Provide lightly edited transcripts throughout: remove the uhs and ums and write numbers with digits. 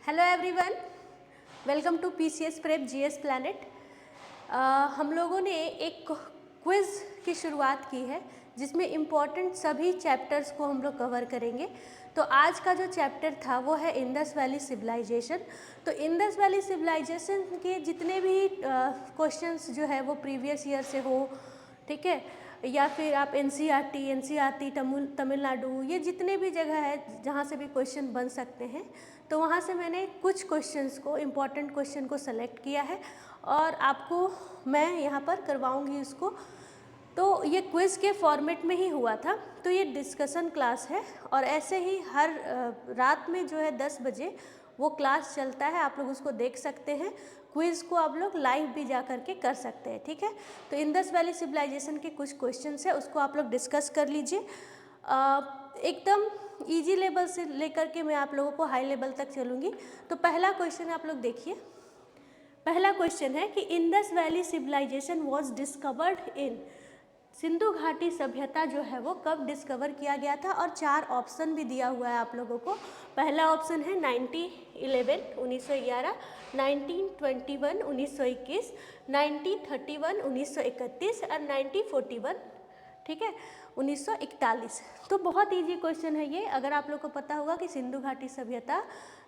Hello everyone, welcome to PCS prep GS planet. हम लोगों ने एक क्विज़ की शुरुआत की है जिसमें इम्पॉर्टेंट सभी चैप्टर्स को हम लोग कवर करेंगे। तो आज का जो चैप्टर था वो है इंडस वैली सिविलाइजेशन। तो इंडस वैली सिविलाइजेशन के जितने भी क्वेश्चंस जो है वो प्रीवियस ईयर से हो, ठीक है, या फिर आप एनसीईआरटी तमिलनाडु, ये जितने भी जगह है जहाँ से भी क्वेश्चन बन सकते हैं, तो वहाँ से मैंने कुछ क्वेश्चंस को, इम्पॉर्टेंट क्वेश्चन को सेलेक्ट किया है और आपको मैं यहाँ पर करवाऊँगी उसको। तो ये क्विज़ के फॉर्मेट में ही हुआ था, तो ये डिस्कशन क्लास है और ऐसे ही हर रात में जो है 10 बजे वो क्लास चलता है, आप लोग उसको देख सकते हैं। क्विज़ को आप लोग लाइव भी जा करके कर सकते हैं, ठीक है। तो इंडस वैली सिविलाइजेशन के कुछ क्वेश्चंस है, उसको आप लोग डिस्कस कर लीजिए। एकदम इजी लेवल से लेकर के मैं आप लोगों को हाई लेवल तक चलूँगी। तो पहला क्वेश्चन आप लोग देखिए। पहला क्वेश्चन है कि Indus valley civilisation was discovered in, Sindhu घाटी सभ्यता जो है वो कब डिस्कवर किया गया था, और 4 ऑप्शन भी दिया हुआ है आप लोगों को। पहला ऑप्शन है 1911 1911, 1921 1921, 1931 1931 और 1941, ठीक है, 1941। तो बहुत इजी क्वेश्चन है ये। अगर आप लोग को पता होगा कि सिंधु घाटी सभ्यता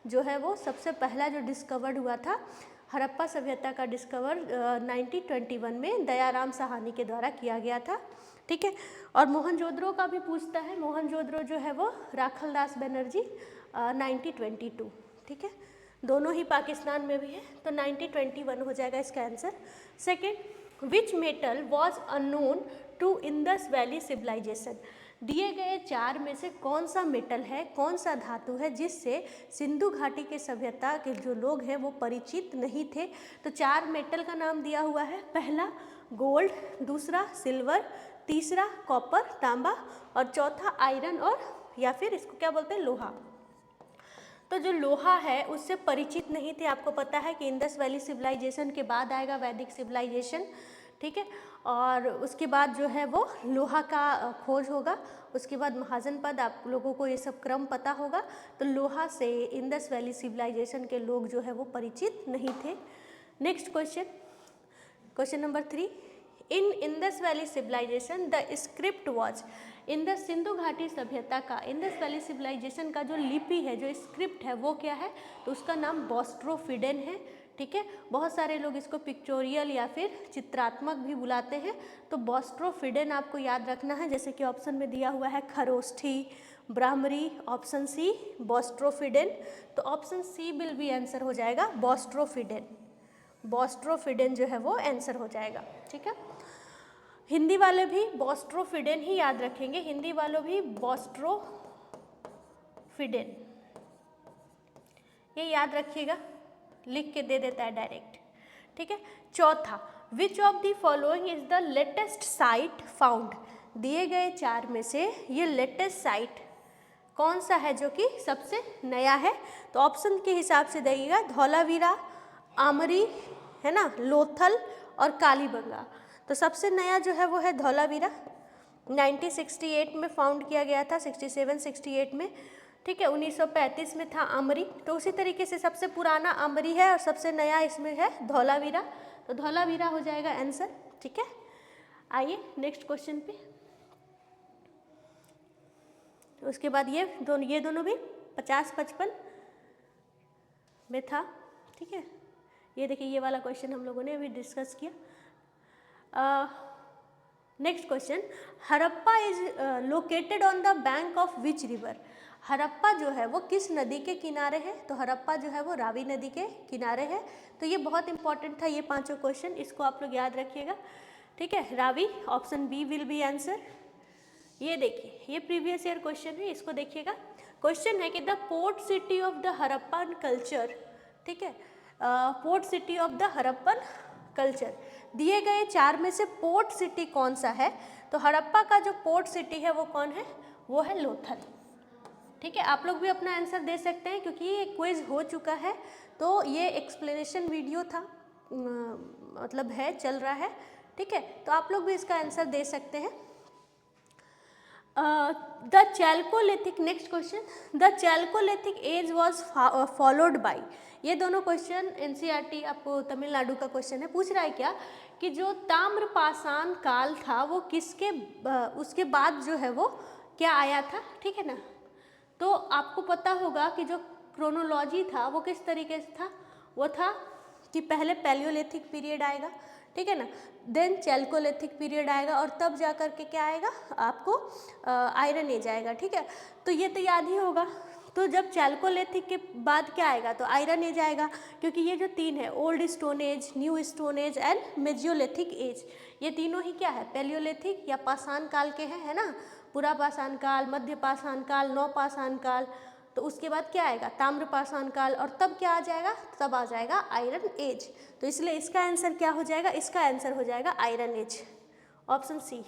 जो है वो सबसे पहला जो डिस्कवर्ड हुआ था, हड़प्पा सभ्यता का डिस्कवर 1921 में दयाराम साहनी के द्वारा किया गया था, ठीक है। और मोहनजोदड़ो का भी पूछता है, मोहनजोदड़ो जो है वो राखलदास बनर्जी 1922, ठीक है, दोनों ही पाकिस्तान में भी है, तो 1921 हो जाएगा इसका answer. Second, which metal was unknown to Indus valley civilisation, दिए गए 4 में से कौन सा मेटल है, कौन सा धातु है जिससे सिंधु घाटी के सभ्यता के जो लोग हैं वो परिचित नहीं थे। तो 4 मेटल का नाम दिया हुआ है। पहला गोल्ड, दूसरा सिल्वर, तीसरा कॉपर तांबा और चौथा आयरन और या फिर इसको क्या बोलते हैं, लोहा। तो जो लोहा है उससे परिचित नहीं थे। आपको पता है कि इंडस वैली सिविलाइजेशन के बाद आएगा वैदिक सिविलाइजेशन, ठीक है, और उसके बाद जो है वो लोहा का खोज होगा। उसके बाद महाजन पद, आप लोगों को ये सब क्रम पता होगा। तो लोहा से इंडस वैली सिविलाइजेशन के लोग जो है वो परिचित नहीं थे। Next question, question number 3, in Indus valley civilization the script was, Indus Sindhu घाटी सभ्यता का, इंडस वैली सिविलाइजेशन का जो लिपि है, जो स्क्रिप्ट है वो क्या है, तो उसका नाम बोस्ट्रोफिडेन है, ठीक है। बहुत सारे लोग इसको पिक्चोरियल या फिर चित्रात्मक भी बुलाते हैं। तो बोस्ट्रोफिडेन आपको याद रखना है, जैसे कि ऑप्शन में दिया हुआ है Kharoshthi, bhramari, option C boustrophedon. तो option C will be answer हो जाएगा बोस्ट्रोफिडेन। बोस्ट्रोफिडेन जो है वो आंसर हो जाएगा, ठीक है। हिंदी वाले भी बोस्ट्रोफिडेन ही याद रखेंगे, हिंदी वालों भी बोस्ट्रोफिडेन ये याद रखिएगा, लिख के दे देता है डायरेक्ट, ठीक है। चौथा, विच of the following is the latest site found, दिए गए 4 में से ये लेटेस्ट साइट कौन सा है जो कि सबसे नया है। तो ऑप्शन के हिसाब से देखिएगा, धौलावीरा, आमरी, है ना, लोथल और कालीबंगा। तो सबसे नया जो है वो है धौलावीरा, 1968 में फाउंड किया गया था, 67-68 में, ठीक है। 1935 में था आमरी। तो उसी तरीके से सबसे पुराना आमरी है और सबसे नया इसमें है धौलावीरा। तो धौलावीरा हो जाएगा आंसर, ठीक है। आइए नेक्स्ट क्वेश्चन पे। उसके बाद ये दोनों भी 50-55 में था, ठीक है। ये देखिए, ये वाला क्वेश्चन हम लोगों ने अभी डिस्कस किया। Next question, Harappa is located on the bank of which river, Harappa जो है वो किस नदी के किनारे है। तो हड़प्पा जो है वो रावी नदी के किनारे है। तो ये बहुत इंपॉर्टेंट था, ये 5 क्वेश्चन, इसको आप लोग याद रखिएगा, ठीक है। Ravi, option B will be answer. ये देखिए, ये प्रीवियस ईयर क्वेश्चन है, इसको देखिएगा। क्वेश्चन है कि the port city of the Harappan culture, ठीक है, port city of the Harappan culture, दिए गए 4 में से पोर्ट सिटी कौन सा है। तो हड़प्पा का जो पोर्ट सिटी है वो कौन है, वो है लोथल, ठीक है। आप लोग भी अपना आंसर दे सकते हैं क्योंकि ये क्विज हो चुका है, तो ये एक्सप्लेनेशन वीडियो था, मतलब है, चल रहा है, ठीक है। तो आप लोग भी इसका आंसर दे सकते हैं। The chalcolithic, next question, the chalcolithic age was followed by, ये दोनों क्वेश्चन एनसीईआरटी आपको तमिलनाडु का क्वेश्चन है, पूछ रहा है क्या कि जो ताम्रपाषाण काल था वो किसके उसके बाद जो है वो क्या आया था, ठीक है ना। तो आपको पता होगा कि जो क्रोनोलॉजी था वो किस तरीके से था, वो था कि पहले पैलियोलिथिक पीरियड आएगा, ठीक है ना, देन चैल्कोलिथिक पीरियड आएगा और तब जा कर के क्या आएगा आपको आयरन एज आएगा, ठीक है। तो ये तो याद ही होगा। तो जब चैल्कोलिथिक के बाद क्या आएगा तो आयरन एज आएगा, क्योंकि ये जो तीन है old stone age, new stone age and mesolithic age, ये तीनों ही क्या है पैलियोलिथिक या पाषाण काल के हैं, है ना। पुरा पाषाण काल, मध्य पाषाण काल, नव पाषाण काल, तो उसके बाद क्या आएगा ताम्रपाषाण काल, और तब क्या आ जाएगा, तब आ जाएगा आयरन एज। तो इसलिए इसका आंसर क्या हो जाएगा, इसका आंसर हो जाएगा आयरन एज, ऑप्शन सी,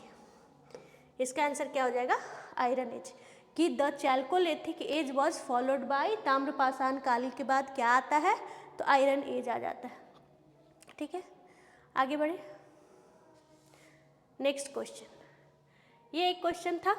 इसका आंसर क्या हो जाएगा आयरन एज, कि the chalcolithic age was followed by, ताम्रपाषाण काल के बाद क्या आता है तो आयरन एज आ जाता है, ठीक है। आगे बढ़े, नेक्स्ट क्वेश्चन, ये एक क्वेश्चन था,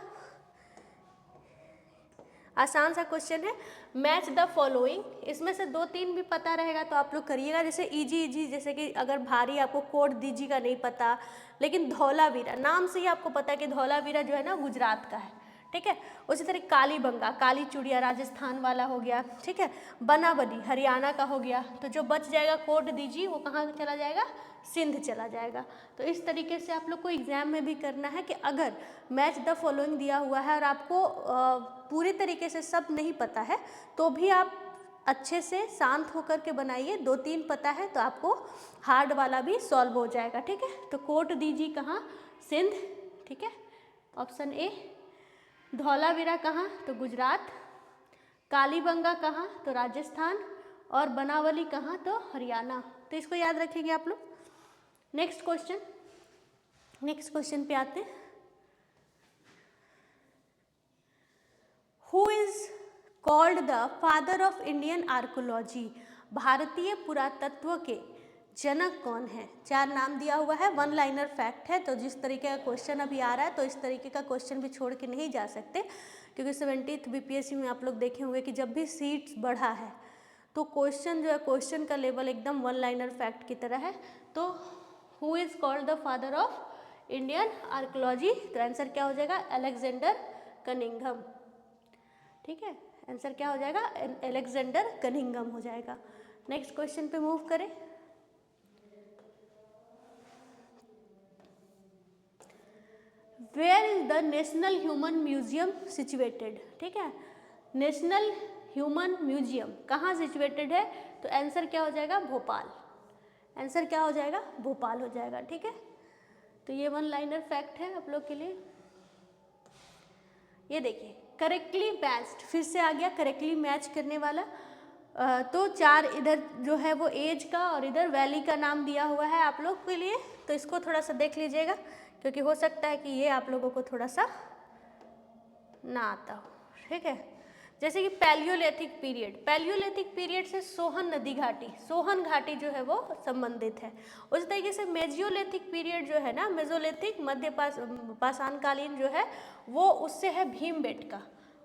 आसान सा क्वेश्चन है, मैच द फॉलोइंग, इसमें से 2-3 भी पता रहेगा तो आप लोग करिएगा, जैसे इजी, जैसे कि अगर भारी आपको कोड दीजिएगा नहीं पता, लेकिन धौलावीरा नाम से ही आपको पता है कि धौलावीरा जो है ना गुजरात का है, ठीक है। उसी तरह कालीबंगा, काली चूड़िया राजस्थान वाला हो गया, ठीक है। बनावली हरियाणा का हो गया, तो जो बच जाएगा कोड दीजिए वो कहाँ चला जाएगा, सिंध चला जाएगा। तो इस तरीके से आप लोग को एग्जाम में भी करना है कि अगर मैच द फॉलोइंग दिया हुआ है और आपको पूरी तरीके से सब नहीं पता है तो भी आप अच्छे से शांत होकर के बनाइए, 2-3 पता है तो आपको हार्ड वाला भी सॉल्व हो जाएगा, ठीक है। तो कोट दीजिए कहाँ, सिंध, ठीक है, ऑप्शन ए। धौलावीरा कहाँ तो गुजरात, कालीबंगा कहाँ तो राजस्थान, और बनावली कहाँ तो हरियाणा। तो इसको याद रखेंगे आप लोग। नेक्स्ट क्वेश्चन पे आते हैं, who is called the father of Indian archaeology, भारतीय पुरातत्व के जनक कौन है। 4 नाम दिया हुआ है, 1 लाइनर फैक्ट है, तो जिस तरीके का क्वेश्चन अभी आ रहा है तो इस तरीके का क्वेश्चन भी छोड़ के नहीं जा सकते, क्योंकि 70th बीपीएससी में आप लोग देखे होंगे कि जब भी सीट्स बढ़ा है तो क्वेश्चन जो है, क्वेश्चन का लेवल एकदम 1 लाइनर फैक्ट की तरह है। तो who is called the father of Indian archaeology, तो आंसर क्या हो जाएगा अलेक्जेंडर कनिंघम, ठीक है, आंसर क्या हो जाएगा अलेक्जेंडर कनिंघम हो जाएगा। नेक्स्ट क्वेश्चन पे मूव करें, where is the national human museum situated, ठीक है, नेशनल ह्यूमन म्यूजियम कहाँ सिचुएटेड है, तो आंसर क्या हो जाएगा भोपाल, आंसर क्या हो जाएगा भोपाल हो जाएगा, ठीक है। तो ये 1 लाइनर फैक्ट है आप लोग के लिए। ये देखिए करेक्टली मैच्ड, फिर से आ गया करेक्टली मैच करने वाला, तो 4 इधर जो है वो एज का और इधर वैली का नाम दिया हुआ है आप लोग के लिए, तो इसको थोड़ा सा देख लीजिएगा, क्योंकि हो सकता है कि ये आप लोगों को थोड़ा सा ना आता हो, ठीक है। जैसे कि पैलियोलिथिक पीरियड से सोहन नदी घाटी, सोहन घाटी जो है वो संबंधित है। उस तरीके से मेजियोलिथिक पीरियड जो है ना, मेसोलिथिक मध्य पाषाणकालीन जो है वो उससे है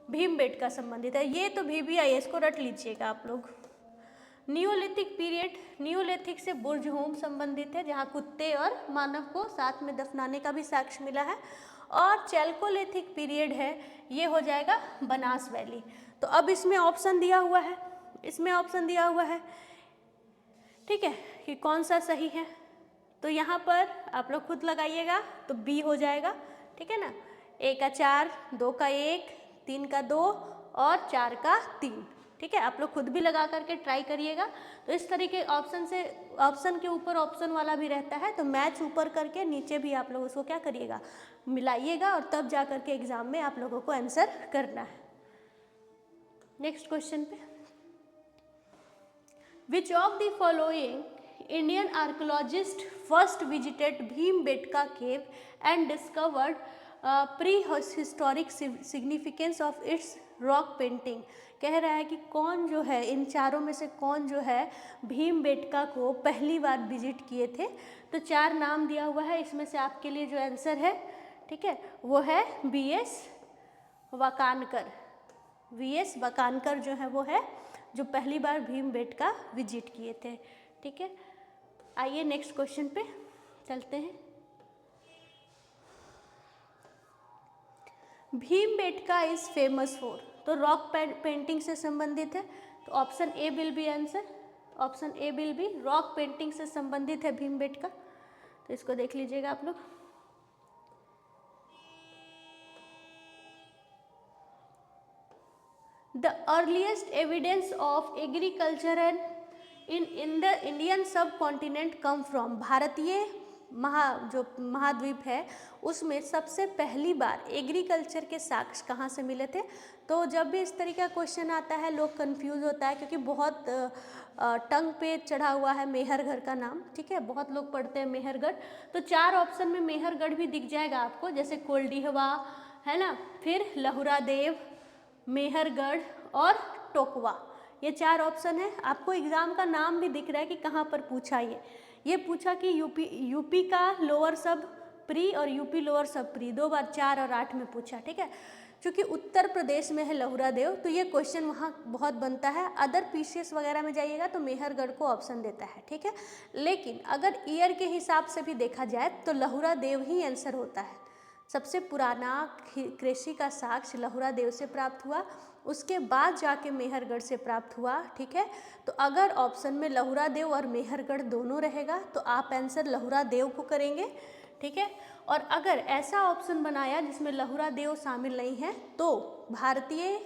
भीमबेटका संबंधित है, ये तो VBIS को रट लीजिएगा आप लोग। नियोलिथिक पीरियड, नियोलिथिक से बुर्जहोम संबंधित है, जहाँ कुत्ते और मानव को साथ में दफनाने का भी साक्ष्य मिला है। और चैल्कोलिथिक पीरियड है, ये हो जाएगा बनास वैली। तो अब इसमें ऑप्शन दिया हुआ है, ठीक है, कि कौन सा सही है, तो यहाँ पर आप लोग खुद लगाइएगा, तो B हो जाएगा, ठीक है ना। 1 का 4, 2 का 1, 3 का 2 और 4 का 3, ठीक है, आप लोग खुद भी लगा करके ट्राई करिएगा। तो इस तरीके ऑप्शन के ऊपर ऑप्शन वाला भी रहता है, तो मैच ऊपर करके नीचे भी आप लोग उसको क्या करिएगा मिलाइएगा, और तब जा करके एग्जाम में आप लोगों को आंसर करना है। नेक्स्ट क्वेश्चन पे, विच of the following Indian archaeologist first visited Bhimbetka cave and discovered pre historic significance of its rock painting, कह रहा है कि कौन जो है इन चारों में से कौन जो है भीमबेटका को पहली बार विजिट किए थे। तो 4 नाम दिया हुआ है, इसमें से आपके लिए जो आंसर है, ठीक है, वो है BS वाकानकर, वीएस वाकानकर जो है वो है जो पहली बार भीमबेटका विजिट किए थे। ठीक है, आइए नेक्स्ट क्वेश्चन पे चलते हैं। भीमबेटका इज फेमस फॉर, तो रॉक पेंटिंग से संबंधित है, तो option A will be answer, option A will be rock painting से संबंधित है भीमबेटका। तो इसको देख लीजिएगा आप लोग। The earliest evidence of agriculture and in the Indian सब कॉन्टिनेंट कम फ्रॉम, भारतीय जो महाद्वीप है उसमें सबसे पहली बार एग्रीकल्चर के साक्ष्य कहाँ से मिले थे। तो जब भी इस तरीके का क्वेश्चन आता है लोग कंफ्यूज होता है, क्योंकि बहुत टंग पे चढ़ा हुआ है मेहरगढ़ का नाम। ठीक है, बहुत लोग पढ़ते हैं मेहरगढ़, तो 4 ऑप्शन में मेहरगढ़ भी दिख जाएगा आपको, जैसे कोल्डिहवा है ना, फिर लहुरादेव, मेहरगढ़ और टोकवा, ये 4 ऑप्शन है। आपको एग्जाम का नाम भी दिख रहा है कि कहाँ पर पूछा, ये पूछा कि यूपी का लोअर सब प्री और यूपी लोअर सब प्री 2 बार 4 और 8 में पूछा। ठीक है, क्योंकि उत्तर प्रदेश में है लहुरादेव, तो ये क्वेश्चन वहाँ बहुत बनता है। अदर पीसीएस वगैरह में जाइएगा तो मेहरगढ़ को ऑप्शन देता है। ठीक है, लेकिन अगर ईयर के हिसाब से भी देखा जाए तो लहुरादेव ही आंसर होता है। सबसे पुराना कृषि का साक्ष्य लहुरादेव से प्राप्त हुआ, उसके बाद जाके मेहरगढ़ से प्राप्त हुआ। ठीक है, तो अगर ऑप्शन में लहुरादेव और मेहरगढ़ दोनों रहेगा तो आप आंसर लहुरादेव को करेंगे। ठीक है, और अगर ऐसा ऑप्शन बनाया जिसमें लहुरादेव शामिल नहीं है तो भारतीय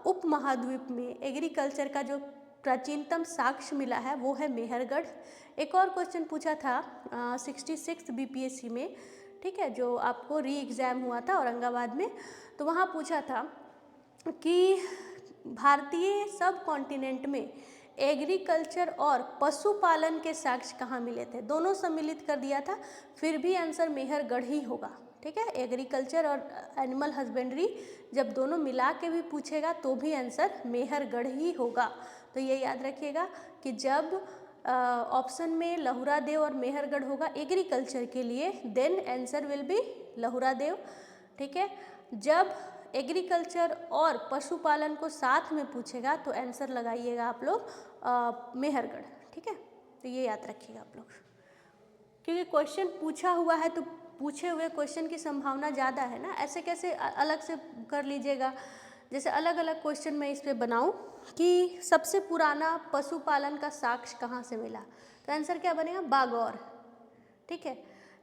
उपमहाद्वीप में एग्रीकल्चर का जो प्राचीनतम साक्ष्य मिला है वो है मेहरगढ़। एक और क्वेश्चन पूछा था 66 बीपीएससी में, ठीक है, जो आपको री एग्ज़ाम हुआ था औरंगाबाद में, तो वहाँ पूछा था कि भारतीय सब कॉन्टिनेंट में एग्रीकल्चर और पशुपालन के साक्ष्य कहाँ मिले थे। दोनों सम्मिलित कर दिया था, फिर भी आंसर मेहरगढ़ ही होगा। ठीक है, एग्रीकल्चर और एनिमल हस्बेंड्री जब दोनों मिला के भी पूछेगा तो भी आंसर मेहरगढ़ ही होगा। तो ये याद रखिएगा कि जब ऑप्शन में लहुरादेव और मेहरगढ़ होगा एग्रीकल्चर के लिए, then answer will be Lahuradewa. ठीक है, जब एग्रीकल्चर और पशुपालन को साथ में पूछेगा तो आंसर लगाइएगा आप लोग मेहरगढ़। ठीक है, तो ये याद रखिएगा आप लोग, क्योंकि क्वेश्चन पूछा हुआ है तो पूछे हुए क्वेश्चन की संभावना ज़्यादा है ना। ऐसे कैसे अलग से कर लीजिएगा, जैसे अलग अलग क्वेश्चन मैं इस पर बनाऊँ कि सबसे पुराना पशुपालन का साक्ष्य कहाँ से मिला, तो आंसर क्या बनेगा, बागौर। ठीक है,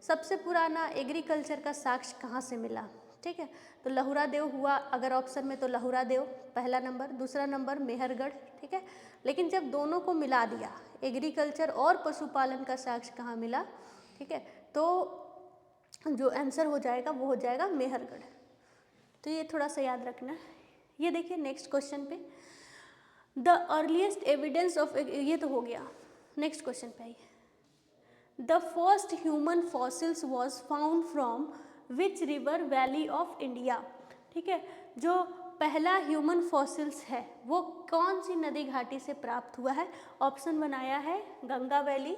सबसे पुराना एग्रीकल्चर का साक्ष्य कहाँ से मिला, ठीक है, तो लहुरादेव हुआ अगर ऑप्शन में, तो लहुरादेव पहला नंबर, दूसरा नंबर मेहरगढ़। ठीक है, लेकिन जब दोनों को मिला दिया एग्रीकल्चर और पशुपालन का साक्ष्य कहाँ मिला, ठीक है, तो जो आंसर हो जाएगा वो हो जाएगा मेहरगढ़। तो ये थोड़ा सा याद रखना। ये देखिए नेक्स्ट क्वेश्चन पे, द अर्लीस्ट एविडेंस ऑफ, ये तो हो गया। नेक्स्ट क्वेश्चन पे आइए, the first human fossils was found from which river valley of India. ठीक है, जो पहला ह्यूमन फॉसिल्स है वो कौन सी नदी घाटी से प्राप्त हुआ है। ऑप्शन बनाया है गंगा वैली,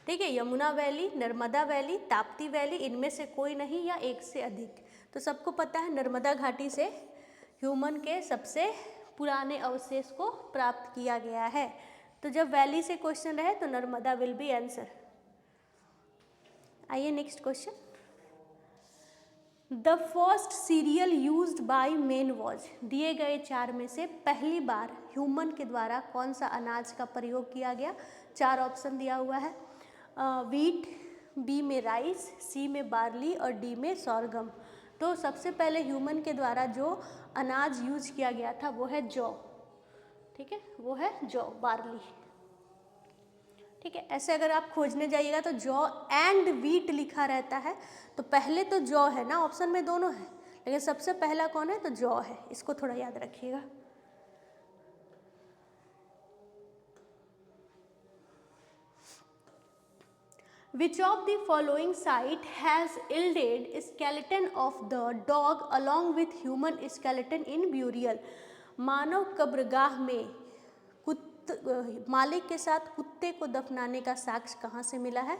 ठीक है, Yamuna valley, Narmada valley, Tapti valley, इनमें से कोई नहीं या एक से अधिक। तो सबको पता है नर्मदा घाटी से ह्यूमन के सबसे पुराने अवशेष को प्राप्त किया गया है। तो जब वैली से क्वेश्चन रहे तो नर्मदा विल बी आंसर। आइए next question, the first serial used by man was, दिए गए 4 में से पहली बार ह्यूमन के द्वारा कौन सा अनाज का प्रयोग किया गया। 4 ऑप्शन दिया हुआ है, वीट, बी में राइस, सी में बार्ली और डी में सोरगम। तो सबसे पहले ह्यूमन के द्वारा जो अनाज यूज किया गया था वो है जौ। ठीक है, वो है जौ, बार्ली। ठीक है, ऐसे अगर आप खोजने जाइएगा तो जौ एंड वीट लिखा रहता है, तो पहले तो जौ है ना, ऑप्शन में दोनों है, लेकिन सबसे पहला कौन है, तो जौ है। इसको थोड़ा याद रखिएगा। Which of the following site has yielded skeleton of the dog along with human skeleton in burial? मानव कब्रगाह में मालिक के साथ कुत्ते को दफनाने का साक्ष्य कहाँ से मिला है?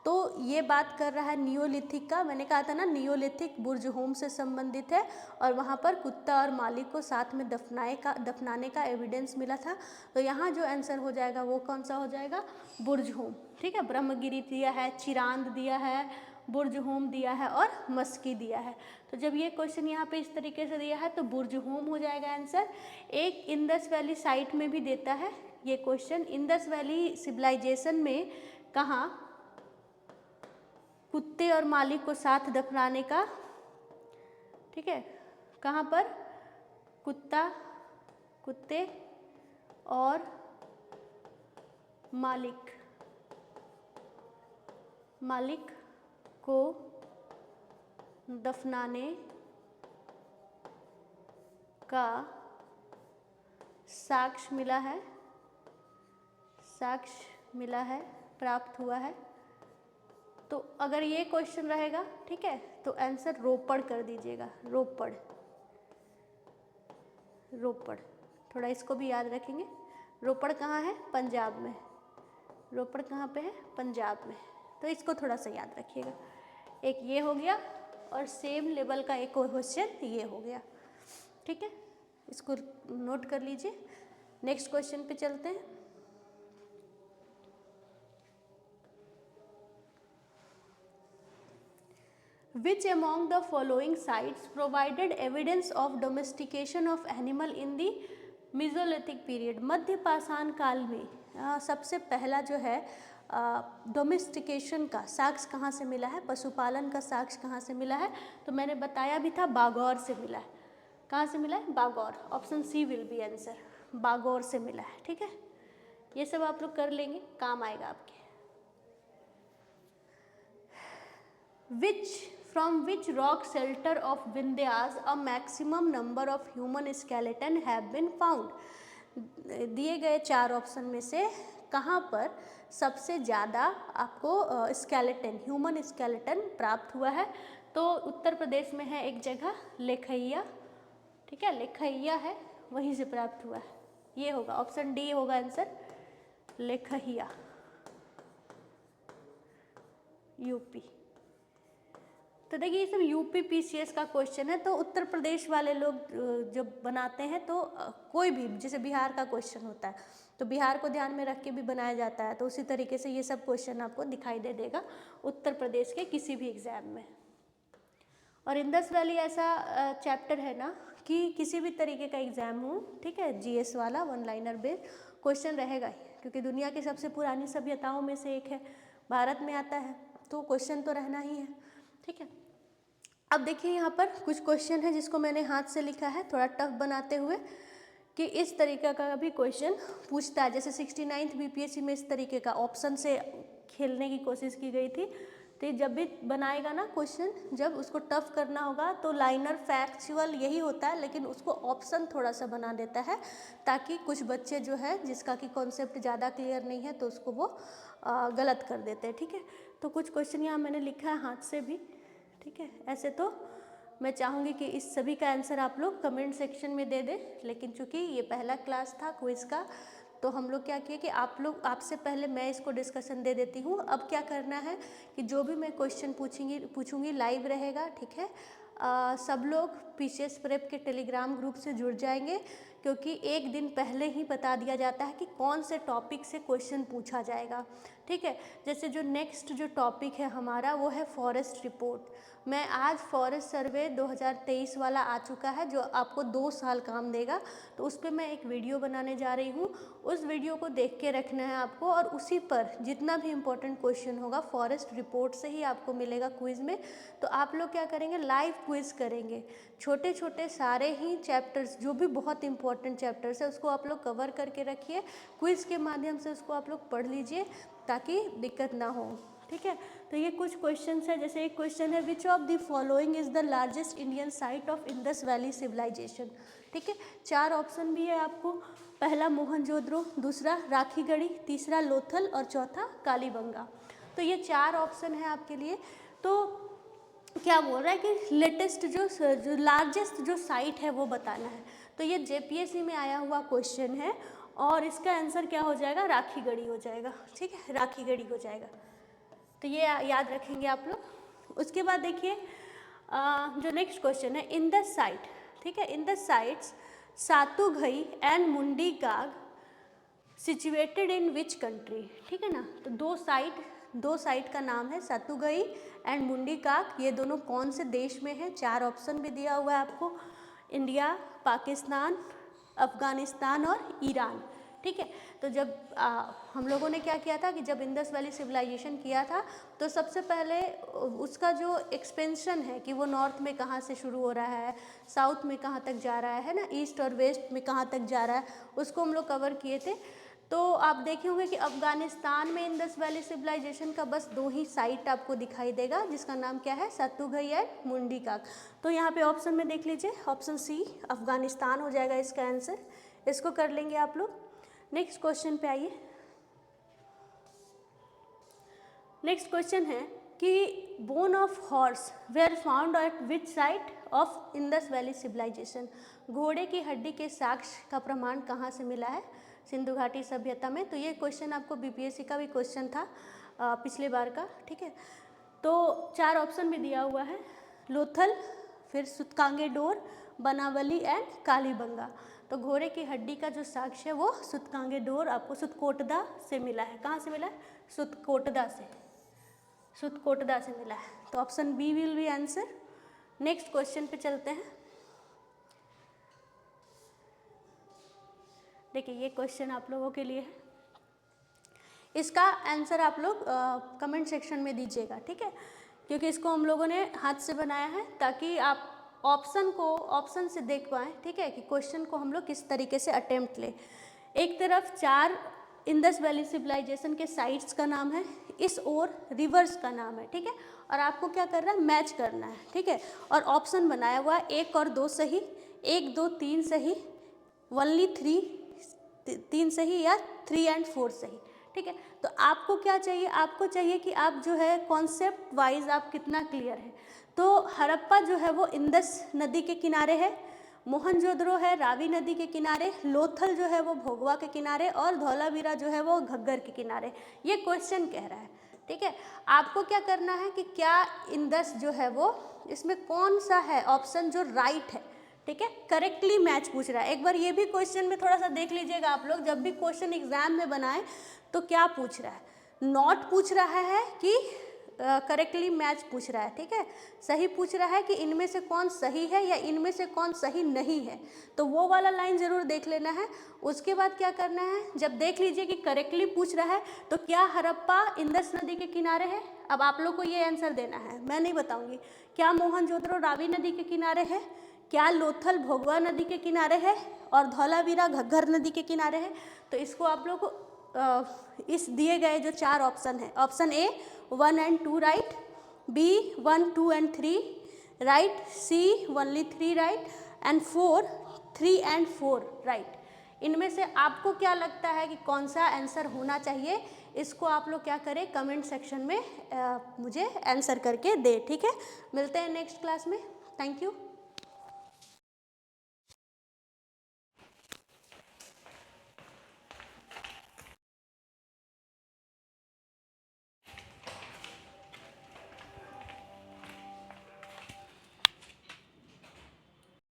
तो ये बात कर रहा है नियोलिथिक का। मैंने कहा था ना नियोलिथिक बुर्ज होम से संबंधित है और वहाँ पर कुत्ता और मालिक को साथ में दफनाने का एविडेंस मिला था। तो यहाँ जो आंसर हो जाएगा वो कौन सा हो जाएगा? बुर्ज होम। ठीक है, ब्रह्मगिरी दिया है, चिरांद दिया है, बुर्ज होम दिया है और मस्की दिया है। तो जब ये क्वेश्चन यहाँ पे इस तरीके से दिया है तो बुर्ज होम हो जाएगा आंसर। एक इंदस वैली साइट में भी देता है ये क्वेश्चन, इंदस वैली सिविलाइजेशन में कहाँ कुत्ते और मालिक को साथ दफनाने का, ठीक है, कहाँ पर कुत्ते और मालिक को दफनाने का साक्ष्य मिला है, प्राप्त हुआ है। तो अगर ये क्वेश्चन रहेगा, ठीक है, तो आंसर रोपड़ कर दीजिएगा, रोपड़। थोड़ा इसको भी याद रखेंगे। रोपड़ कहाँ है? पंजाब में। रोपड़ कहाँ पे है? पंजाब में। तो इसको थोड़ा सा याद रखिएगा। एक ये हो गया और सेम लेवल का एक क्वेश्चन ये हो गया। ठीक है, इसको नोट कर लीजिए। नेक्स्ट क्वेश्चन पे चलते हैं। Which among the following sites provided evidence of domestication of animal in the Mesolithic period? मध्य पाषाण काल में सबसे पहला जो है डोमेस्टिकेशन का साक्ष्य कहाँ से मिला है? पशुपालन का साक्ष्य कहाँ से मिला है? तो मैंने बताया भी था, बागौर से मिला है। कहाँ से मिला है? Bagor. Option C will be answer, Bagor से मिला है। ठीक है, ये सब आप लोग कर लेंगे, काम आएगा आपके। From which rock shelter of Vindhyas a maximum number of human skeleton have been found? दिए गए 4 ऑप्शन में से कहाँ पर सबसे ज़्यादा आपको स्केलेटन, ह्यूमन स्केलेटन प्राप्त हुआ है? तो उत्तर प्रदेश में है एक जगह, लेखैया। ठीक है, लेखैया है, वहीं से प्राप्त हुआ है। ये होगा ऑप्शन डी होगा आंसर, लेखैया, यूपी। तो देखिए, ये सब यूपी पीसीएस का क्वेश्चन है। तो उत्तर प्रदेश वाले लोग जब बनाते हैं तो कोई भी, जैसे बिहार का क्वेश्चन होता है तो बिहार को ध्यान में रख के भी बनाया जाता है। तो उसी तरीके से ये सब क्वेश्चन आपको दिखाई दे देगा उत्तर प्रदेश के किसी भी एग्जाम में। और इंदस वैली ऐसा चैप्टर है ना कि किसी भी तरीके का एग्जाम हो, ठीक है, जीएस वाला 1 लाइनर बेस्ड क्वेश्चन रहेगा ही, क्योंकि दुनिया की सबसे पुरानी सभ्यताओं में से एक है, भारत में आता है, तो क्वेश्चन तो रहना ही है। ठीक है, अब देखिए यहाँ पर कुछ क्वेश्चन है जिसको मैंने हाथ से लिखा है थोड़ा टफ बनाते हुए, कि इस तरीके का भी क्वेश्चन पूछता है। जैसे 69th बीपीएससी में इस तरीके का ऑप्शन से खेलने की कोशिश की गई थी। तो जब भी बनाएगा ना क्वेश्चन, जब उसको टफ करना होगा तो लाइनर फैक्चुअल यही होता है, लेकिन उसको ऑप्शन थोड़ा सा बना देता है ताकि कुछ बच्चे जो है जिसका कि कॉन्सेप्ट ज़्यादा क्लियर नहीं है तो उसको वो गलत कर देते हैं। ठीक है, तो कुछ क्वेश्चन यहाँ मैंने लिखा है हाथ से भी। ठीक है, ऐसे तो मैं चाहूँगी कि इस सभी का आंसर आप लोग कमेंट सेक्शन में दे दें, लेकिन चूँकि ये पहला क्लास था क्विज़ का, तो हम लोग क्या किए कि आपसे पहले मैं इसको डिस्कशन दे देती हूँ। अब क्या करना है कि जो भी मैं क्वेश्चन पूछूंगी लाइव रहेगा। ठीक है, सब लोग पीसीएस प्रेप के टेलीग्राम ग्रुप से जुड़ जाएंगे, क्योंकि एक दिन पहले ही बता दिया जाता है कि कौन से टॉपिक से क्वेश्चन पूछा जाएगा। ठीक है, जैसे जो नेक्स्ट जो टॉपिक है हमारा वो है फॉरेस्ट रिपोर्ट। मैं आज फॉरेस्ट सर्वे 2023 वाला आ चुका है जो आपको 2 साल काम देगा, तो उस पर मैं एक वीडियो बनाने जा रही हूँ। उस वीडियो को देख के रखना है आपको, और उसी पर जितना भी इम्पोर्टेंट क्वेश्चन होगा फॉरेस्ट रिपोर्ट से ही आपको मिलेगा क्विज़ में। तो आप लोग क्या करेंगे, लाइव क्विज़ करेंगे। छोटे छोटे सारे ही चैप्टर्स, जो भी बहुत इंपॉर्टेंट चैप्टर्स है उसको आप लोग कवर करके रखिए, क्विज़ के माध्यम से उसको आप लोग पढ़ लीजिए ताकि दिक्कत ना हो। ठीक है, तो ये कुछ क्वेश्चंस है। जैसे एक क्वेश्चन है, which of the following is the largest Indian site of Indus valley civilisation. ठीक है, 4 ऑप्शन भी है आपको। पहला मोहनजोदड़ो, दूसरा राखीगढ़ी, तीसरा लोथल और चौथा कालीबंगा। तो ये 4 ऑप्शन है आपके लिए। तो क्या बोल रहा है कि लेटेस्ट जो लार्जेस्ट जो साइट है वो बताना है। तो ये जेपीएससी में आया हुआ क्वेश्चन है और इसका आंसर क्या हो जाएगा, राखीगढ़ी हो जाएगा। ठीक है, राखीगढ़ी हो जाएगा। तो ये याद रखेंगे आप लोग। उसके बाद देखिए जो नेक्स्ट क्वेश्चन है, इन द साइट, ठीक है, in the sites Shortugai and Mundigak situated in which country. ठीक है ना, तो दो साइट का नाम है सातुघई एंड मुंडीकाग, ये दोनों कौन से देश में है। 4 ऑप्शन भी दिया हुआ है आपको, इंडिया, पाकिस्तान, अफगानिस्तान और ईरान। ठीक है, तो जब हम लोगों ने क्या किया था कि जब इंडस वैली सिविलाइजेशन किया था तो सबसे पहले उसका जो एक्सपेंशन है कि वो नॉर्थ में कहाँ से शुरू हो रहा है, साउथ में कहाँ तक जा रहा है ना, ईस्ट और वेस्ट में कहाँ तक जा रहा है, उसको हम लोग कवर किए थे। तो आप देखे होंगे कि अफगानिस्तान में इंडस वैली सिविलाइजेशन का बस 2 ही साइट आपको दिखाई देगा, जिसका नाम क्या है, सातुघई एंड मुंडीकाग। तो यहाँ पे ऑप्शन में देख लीजिए, ऑप्शन सी अफगानिस्तान हो जाएगा इसका आंसर। इसको कर लेंगे आप लोग। नेक्स्ट क्वेश्चन पे आइए। नेक्स्ट क्वेश्चन है कि bone of horse were found at which site of Indus valley civilisation, घोड़े की हड्डी के साक्ष्य का प्रमाण कहाँ से मिला है, सिंधु घाटी सभ्यता में। तो ये क्वेश्चन आपको बीपीएससी का भी क्वेश्चन था पिछले बार का। ठीक है, तो 4 ऑप्शन भी दिया हुआ है, लोथल, फिर सुतकांगेडोर, बनावली एंड कालीबंगा। तो घोड़े की हड्डी का जो साक्ष्य है वो सुतकांगेडोर आपको सुतकोटदा से मिला है। कहाँ से मिला है, सुतकोटदा से, सुतकोटदा से मिला है। तो option B will be answer. Next question पे चलते हैं। देखिए ये क्वेश्चन आप लोगों के लिए है, इसका आंसर आप लोग कमेंट सेक्शन में दीजिएगा। ठीक है, क्योंकि इसको हम लोगों ने हाथ से बनाया है ताकि आप ऑप्शन से देख पाएँ। ठीक है, कि क्वेश्चन को हम लोग किस तरीके से अटेम्प्ट लें। एक तरफ 4 इंडस वैली सिविलाइजेशन के साइट्स का नाम है, इस ओर रिवर्स का नाम है। ठीक है, और आपको क्या करना है, मैच करना है। ठीक है, और ऑप्शन बनाया हुआ है 1 और 2 सही, 1, 2, 3 सही, ओनली 3 सही या 3 एंड 4 सही। ठीक है, तो आपको क्या चाहिए, आपको चाहिए कि आप जो है कॉन्सेप्ट वाइज आप कितना क्लियर है। तो हड़प्पा जो है वो इंडस नदी के किनारे है, मोहनजोदड़ो है रावी नदी के किनारे, लोथल जो है वो भोगवा के किनारे और धौलावीरा जो है वो घग्गर के किनारे। ये क्वेश्चन कह रहा है। ठीक है, आपको क्या करना है कि क्या इंडस जो है वो इसमें कौन सा है ऑप्शन जो राइट है। ठीक है, करेक्टली मैच पूछ रहा है। एक बार ये भी क्वेश्चन में थोड़ा सा देख लीजिएगा आप लोग, जब भी क्वेश्चन एग्जाम में बनाए तो क्या पूछ रहा है, नॉट पूछ रहा है कि करेक्टली मैच पूछ रहा है। ठीक है, सही पूछ रहा है कि इनमें से कौन सही है या इनमें से कौन सही नहीं है। तो वो वाला लाइन ज़रूर देख लेना है। उसके बाद क्या करना है, जब देख लीजिए कि करेक्टली पूछ रहा है तो क्या हड़प्पा इंडस नदी के किनारे है। अब आप लोग को ये आंसर देना है, मैं नहीं बताऊँगी। क्या मोहनजोदड़ो रावी नदी के किनारे है, क्या लोथल भोगवा नदी के किनारे है और धौलावीरा घग्गर नदी के किनारे है। तो इसको आप लोग को इस दिए गए जो 4 ऑप्शन है, option A 1 and 2 right, B 1, 2 and 3 right, C only 3 right and 4 3 and 4 right. इनमें से आपको क्या लगता है कि कौन सा आंसर होना चाहिए, इसको आप लोग क्या करें, कमेंट सेक्शन में मुझे आंसर करके दे। ठीक है, मिलते हैं नेक्स्ट क्लास में। Thank you.